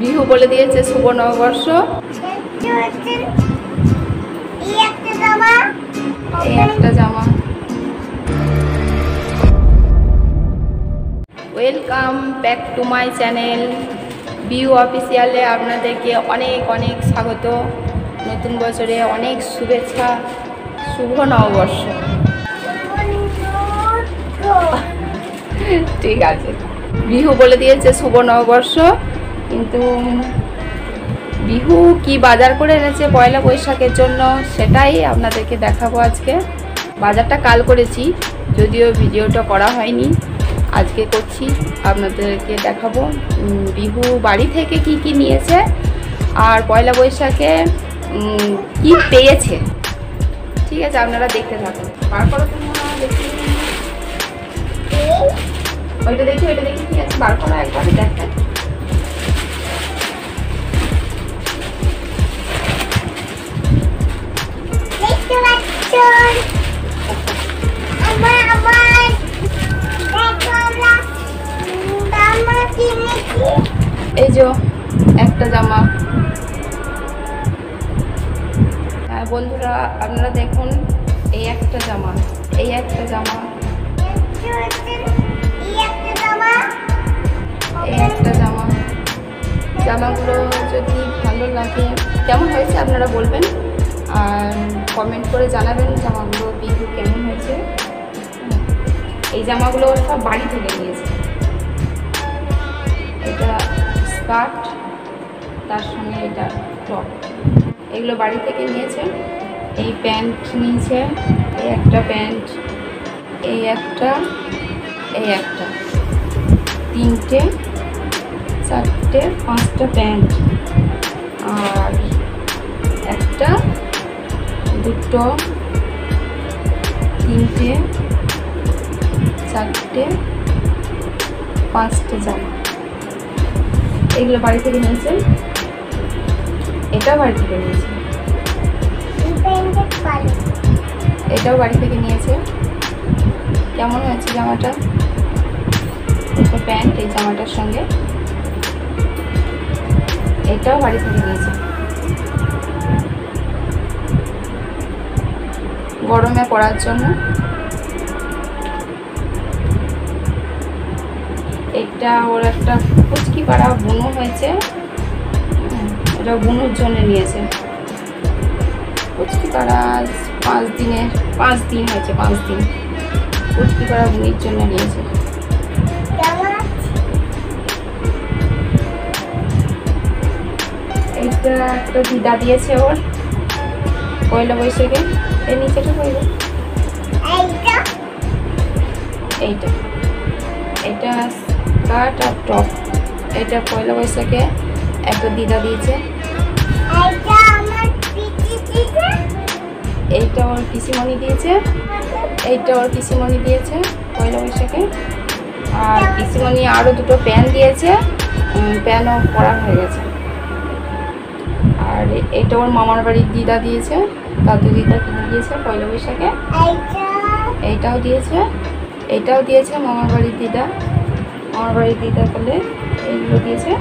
বিহু বলে দিয়েছে শুভ নববর্ষ। এই একটা জামা। Welcome back to my channel Bihu অফিসিয়ালে। আপনাদেরকে অনেক অনেক স্বাগত। নতুন বছরে অনেক শুভেচ্ছা, শুভ নববর্ষ। ঠিক আছে, বিহু বলে দিয়েছে শুভ নববর্ষ, কিন্তু বিহু কি বাজার করে এনেছে পয়লা বৈশাখের জন্য সেটাই আপনাদেরকে দেখাবো আজকে। বাজারটা কাল করেছি, যদিও ভিডিওটা করা হয়নি, আজকে করছি, আপনাদেরকে দেখাবো বিহু বাড়ি থেকে কি কি নিয়েছে আর পয়লা বৈশাখে কি পেয়েছে। ঠিক আছে, আপনারা দেখতে থাকুন। বার করো তোমরা, দেখি ওইটা দেখি কি আছে, বার করো একবার দেখা। এই যে একটা জামা। হ্যাঁ বন্ধুরা, আপনারা দেখুন, এই একটা জামা, এই একটা জামা, এই একটা জামা। জামাগুলো যদি ভালো লাগে, কেমন হয়েছে আপনারা বলবেন আর কমেন্ট করে জানাবেন জামাগুলো বিহু কেমন হয়েছে। এই জামাগুলো সব বাড়ি থেকে নিয়েছে। এটা স্কার্ট, তার সঙ্গে এটা টপ, এগুলো বাড়ি থেকে নিয়েছে। এই প্যান্ট নিয়েছে, এই একটা প্যান্ট, এই একটা, এই একটা, তিনটে, চারটে, পাঁচটা প্যান্ট, আর একটা, দুটো, তিনটে, চারটে, পাঁচটা জামা। এগুলো বাড়ি থেকে নিয়েছে। এটাও বাড়ি থেকে নিয়েছে, এটাও বাড়ি থেকে নিয়েছে। কেমন হয়েছে জামাটা? একটা প্যান্ট এই জামাটার সঙ্গে, এটাও বাড়ি থেকে নিয়েছে। গরমে পরার জন্য। এটা ওর একটা কুচকি পাড়া বুনো হয়েছে, এটা বুনোর জন্য নিয়েছে। কুচকি পাড়া 5 দিন হয়েছে, 5 দিন কুচকি পাড়া বুনির জন্য নিয়েছে। এইটা একটা দিদা দিয়েছে ওর পয়লা বৈশাখে। এর নিচেটা পড়বে এইটা, এটা স্কার্ট আর টপ। এটা পয়লা বৈশাখে একটা দিদা দিয়েছে। এইটা ওর পিসিমণি দিয়েছে, এইটা ওর পিসিমণি দিয়েছে পয়লা বৈশাখে। আর পিসিমণি আরও দুটো প্যান্ট দিয়েছে, প্যান্টও পরা হয়ে গেছে। আর এটা ওর মামার বাড়ির দিদা দিয়েছে, দাদু দিদা কিনে দিয়েছে পয়লা বৈশাখে। এইটাও দিয়েছে, এইটাও দিয়েছে মামার বাড়ির দিদা, মামার বাড়ির দিদা বলে এইগুলো দিয়েছে।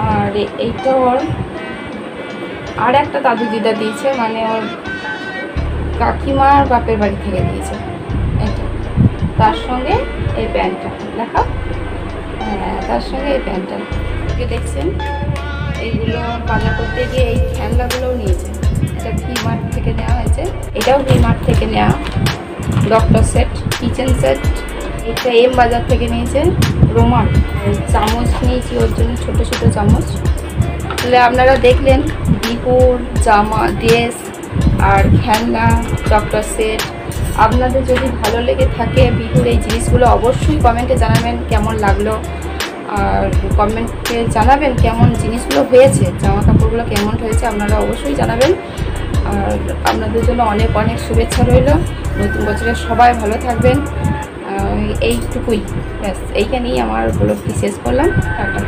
আর এইটা ওর আর একটা দাদু দিদা দিয়েছে, মানে ওর কাকিমার বাপের বাড়ি থেকে দিয়েছে এটা। তার সঙ্গে এই প্যান্টটা দেখা, হ্যাঁ তার সঙ্গে এই প্যান্টটা দেখছেন। এইগুলো বাজার করতে গিয়ে এই খেলনাগুলোও নিয়েছে। এটা ভি মার্ট থেকে নেওয়া হয়েছে, এটাও ভি মার্ট থেকে নেওয়া। ডক্টর সেট, কিচেন সেট, এটা এম বাজার থেকে নিয়েছে। রোমান চামচ নিয়েছি ওর জন্য, ছোটো ছোটো চামচ। তাহলে আপনারা দেখলেন বিহুর জামা, ড্রেস আর খেলনা, ডক্টর সেট। আপনাদের যদি ভালো লেগে থাকে বিহুর এই জিনিসগুলো, অবশ্যই কমেন্টে জানাবেন কেমন লাগলো। আর কমেন্টে জানাবেন কেমন জিনিসগুলো হয়েছে, জামা কাপড়গুলো কেমন হয়েছে আপনারা অবশ্যই জানাবেন। আর আপনাদের জন্য অনেক অনেক শুভেচ্ছা রইল। নতুন বছরে সবাই ভালো থাকবেন। এইটুকুই ব্যাস, এইখানেই আমার ব্লগটি শেষ করলাম। টাটা।